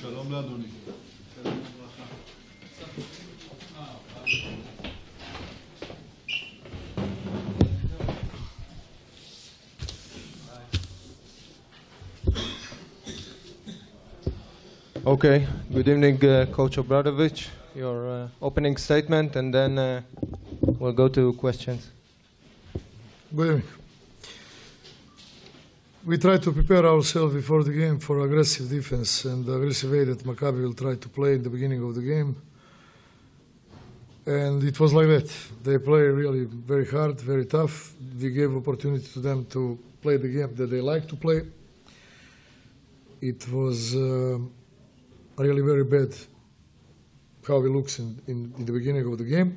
שלום לאדוני. Okay, good evening, Coach Obradovic. Your opening statement, and then we'll go to questions. Good evening. We try to prepare ourselves before the game for aggressive defense and the aggressive way that Maccabi will try to play in the beginning of the game. And it was like that. They play really very hard, very tough. We gave opportunity to them to play the game that they like to play. It was really very bad how it looks in the beginning of the game.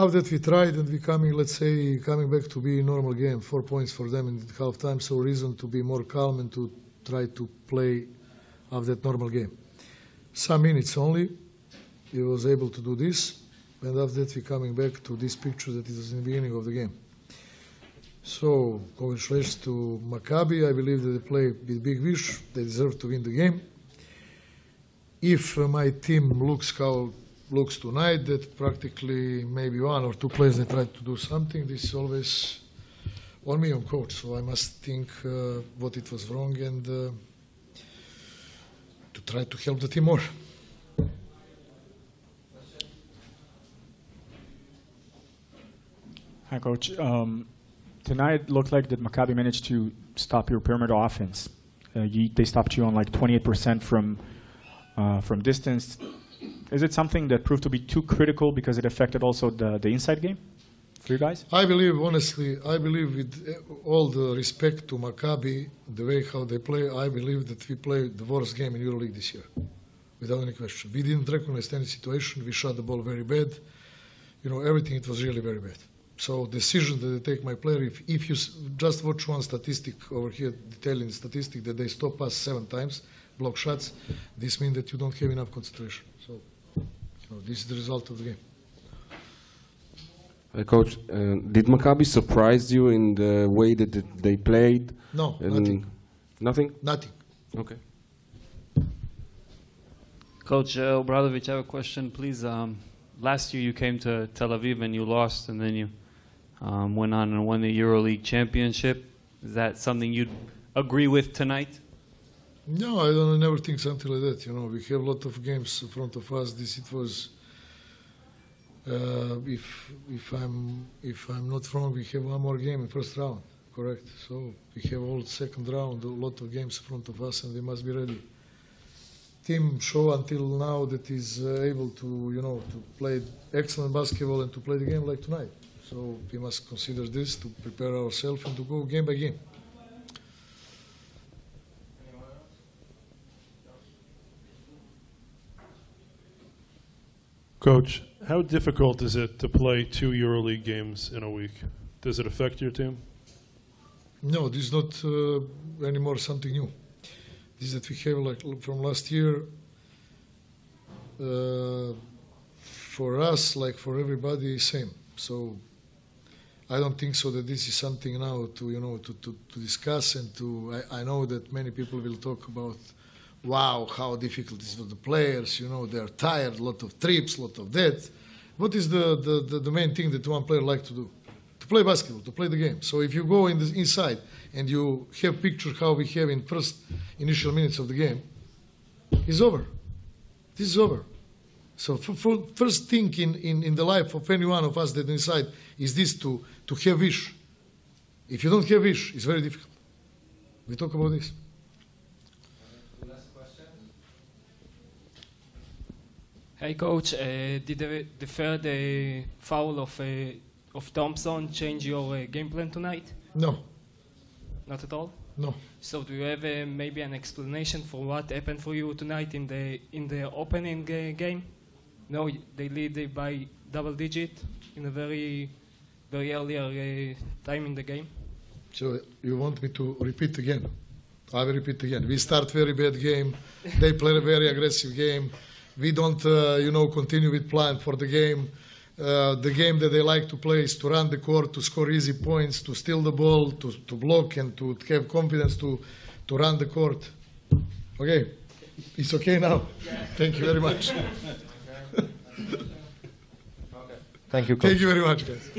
After that we tried and coming back to be a normal game, 4 points for them in halftime, so reason to be more calm and to try to play of that normal game. Some minutes only, he was able to do this, and after that we coming back to this picture that it was in the beginning of the game. So, congratulations to Maccabi. I believe that they play with big wish. They deserve to win the game. If my team looks how looks tonight, that practically maybe 1 or 2 players they try to do something, this is always on me, on coach. So I must think what it was wrong and to try to help the team more. Hi, Coach. Tonight it looked like that Maccabi managed to stop your perimeter offense. They stopped you on like 28% from distance. Is it something that proved to be too critical because it affected also the inside game for you guys? I believe, honestly, with all the respect to Maccabi, the way how they play, I believe that we played the worst game in EuroLeague this year, without any question. We didn't recognize any situation. We shot the ball very bad. Everything, it was really very bad. So decision that they take my player, if you just watch one statistic over here, detailing statistic that they stop us 7 times, block shots, this means that you don't have enough concentration. So, this is the result of the game. Coach, did Maccabi surprise you in the way that they played? No, nothing. Nothing? Nothing. Okay. Coach Obradovic, I have a question, please. Last year you came to Tel Aviv and you lost, and then you went on and won the EuroLeague championship. Is that something you'd agree with tonight? No, I never think something like that. We have a lot of games in front of us. It was, if I'm not wrong, we have one more game in first round, correct? So we have all second round, a lot of games in front of us, and we must be ready. Team show until now that is able to to play excellent basketball and to play the game like tonight. So we must consider this to prepare ourselves and to go game by game. Coach, how difficult is it to play 2 EuroLeague games in a week? Does it affect your team? No, this is not anymore something new. This is that we have, like from last year, for us, like for everybody, same. So I don't think so that this is something now to to discuss and to. I know that many people will talk about, wow, how difficult it is for the players. They're tired, a lot of trips, a lot of that. What is the main thing that one player like to do? To play basketball, to play the game. So if you go inside and you have picture how we have in first initial minutes of the game, it's over. This is over. So for first thing in the life of any one of us that inside is this to have wish. If you don't have wish, it's very difficult. We talk about this. Last question. Hey, Coach. Did the third foul of Thompson change your game plan tonight? No. Not at all? No. So do you have maybe an explanation for what happened for you tonight in the opening game? No, they lead by double digit in a very earlier time in the game. So you want me to repeat again? I will repeat again. We start very bad game. They play a very aggressive game. We don't, continue with plan for the game. The game that they like to play is to run the court, to score easy points, to steal the ball, to block, and to have confidence to run the court. Okay, It's okay now? Thank you very much. Thank you, Coach. Thank you very much, guys.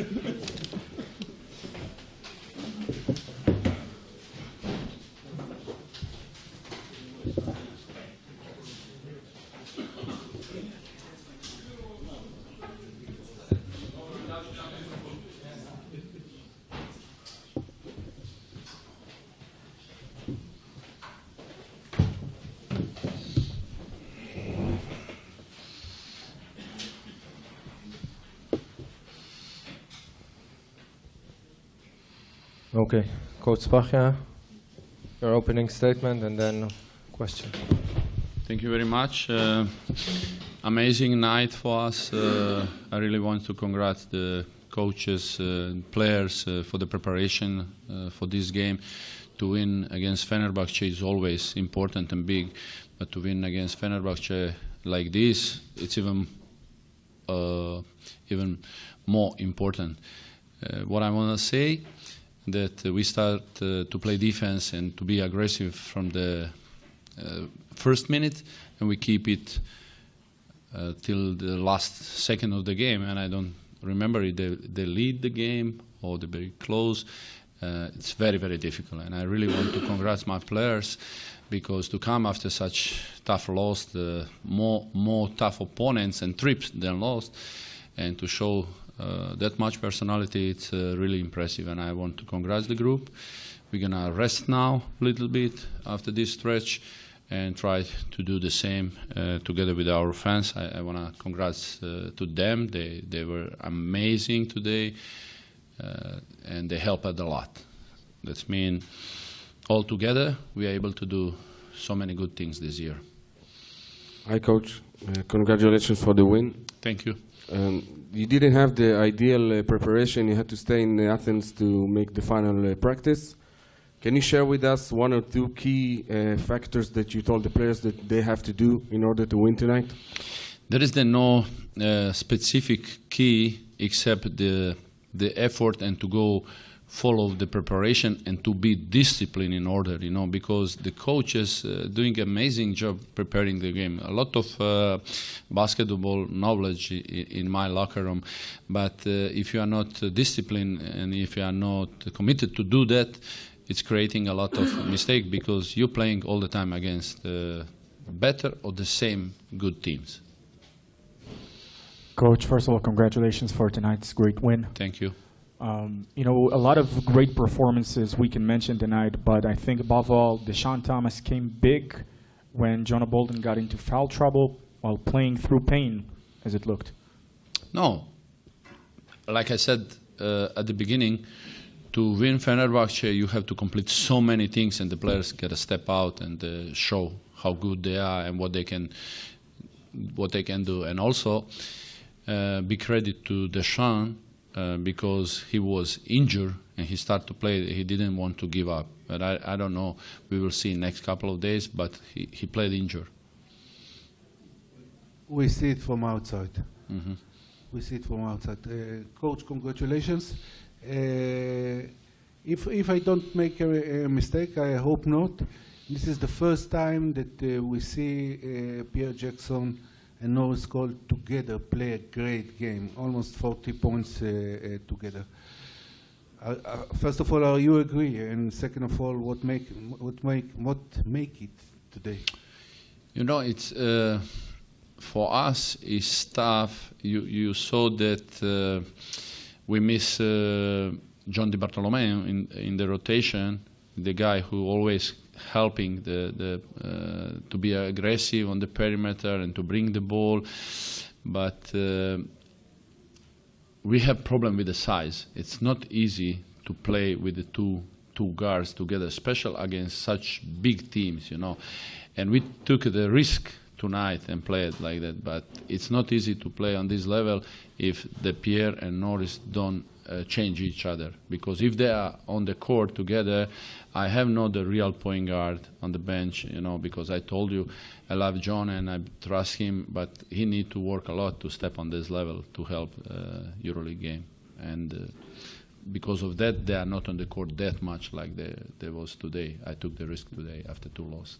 Okay, Coach Spachia, your opening statement and then question. Thank you very much. Amazing night for us. I really want to congratulate the coaches and players for the preparation for this game. To win against Fenerbahce is always important and big, but to win against Fenerbahce like this, it's even more important. What I want to say, that we start to play defense and to be aggressive from the first minute, and we keep it till the last second of the game. And I don't remember if they lead the game or they're very close. It's very, very difficult. And I really want to congratulate my players, because to come after such tough loss, the more tough opponents and trips than lost, and to show that much personality, it's really impressive, and I want to congratulate the group. We're going to rest now a little bit after this stretch and try to do the same together with our fans. I want to congratulate to them. They were amazing today, and they helped us a lot. That means all together we are able to do so many good things this year. Hi, Coach. Congratulations for the win. Thank you. You didn't have the ideal preparation. You had to stay in Athens to make the final practice. Can you share with us one or two key factors that you told the players that they have to do in order to win tonight? There is no specific key except the effort and to go follow the preparation and to be disciplined in order, because the coaches doing amazing job preparing the game. A lot of basketball knowledge in my locker room, but if you are not disciplined and if you are not committed to do that, it's creating a lot of mistake, because you're playing all the time against better or the same good teams. Coach, first of all, congratulations for tonight's great win. Thank you. A lot of great performances we can mention tonight, but I think above all, Deshaun Thomas came big when Jonah Bolden got into foul trouble while playing through pain, as it looked. No. Like I said at the beginning, to win Fenerbahce, you have to complete so many things, and the players got to step out and show how good they are and what they can do. And also, big credit to Deshaun, because he was injured and he started to play. He didn't want to give up. But I don't know. We will see next couple of days, but he played injured. We see it from outside. Mm-hmm. We see it from outside. Coach, congratulations. If I don't make a mistake, I hope not. This is the first time that we see Pierre Jackson and Norris Cole together play a great game, almost 40 points together. First of all, you agree? And second of all, what make it today? It's for us it's tough. You saw that we miss John Di Bartolomeo in the rotation, the guy who always helping to be aggressive on the perimeter and to bring the ball, but we have problem with the size. It's not easy to play with the two guards together, especially against such big teams, And we took the risk tonight and played like that, but it's not easy to play on this level if the Pierre and Norris don't change each other, because if they are on the court together, I have not the real point guard on the bench, because I told you I love John and I trust him, but he need to work a lot to step on this level to help EuroLeague game, and because of that they are not on the court that much like they was today. I took the risk today after 2 losses.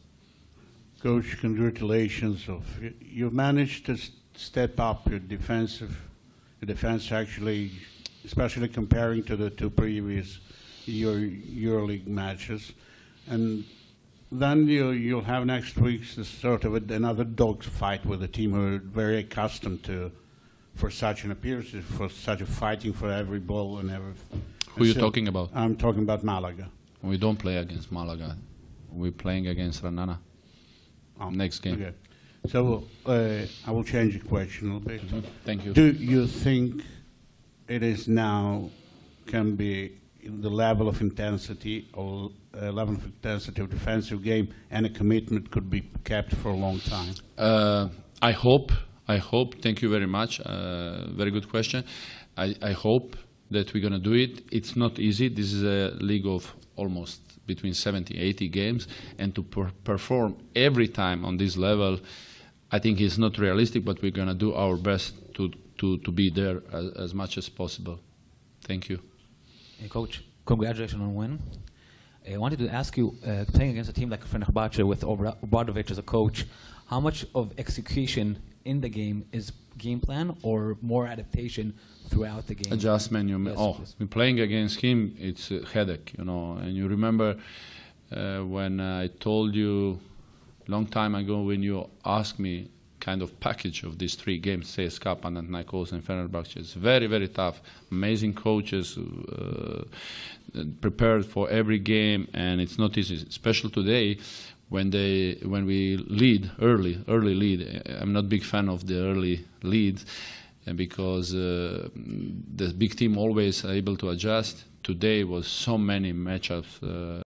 Coach, congratulations. You've managed to step up your defense actually, especially comparing to the two previous EuroLeague matches. And then you'll have next week sort of another dog fight with a team who are very accustomed for such an appearance, for such a fighting for every ball and everything. Who are you talking about? I'm talking about Malaga. We don't play against Malaga. We're playing against Ranana. Next game. Okay. So I will change the question a little bit. Thank you. Do you think it is now can be the level of intensity or of defensive game and a commitment could be kept for a long time? I hope. Thank you very much. Very good question. I hope that we're going to do it. It's not easy. This is a league of almost between 70, 80 games, and to perform every time on this level, I think it's not realistic, but we're going to do our best to be there as much as possible. Thank you. Hey, Coach, congratulations on the win. I wanted to ask you, playing against a team like Fenerbahce with Obradovic as a coach, how much of execution in the game is game plan or more adaptation throughout the game? Adjustment. Yes, We're playing against him, it's a headache, And you remember when I told you a long time ago when you asked me kind of package of these three games, CSKA, Panathinaikos, and Fenerbahce. It's very, very tough. Amazing coaches prepared for every game, and it's not easy, especially today when we lead early lead. I'm not a big fan of the early lead because the big team always able to adjust. Today was so many matchups.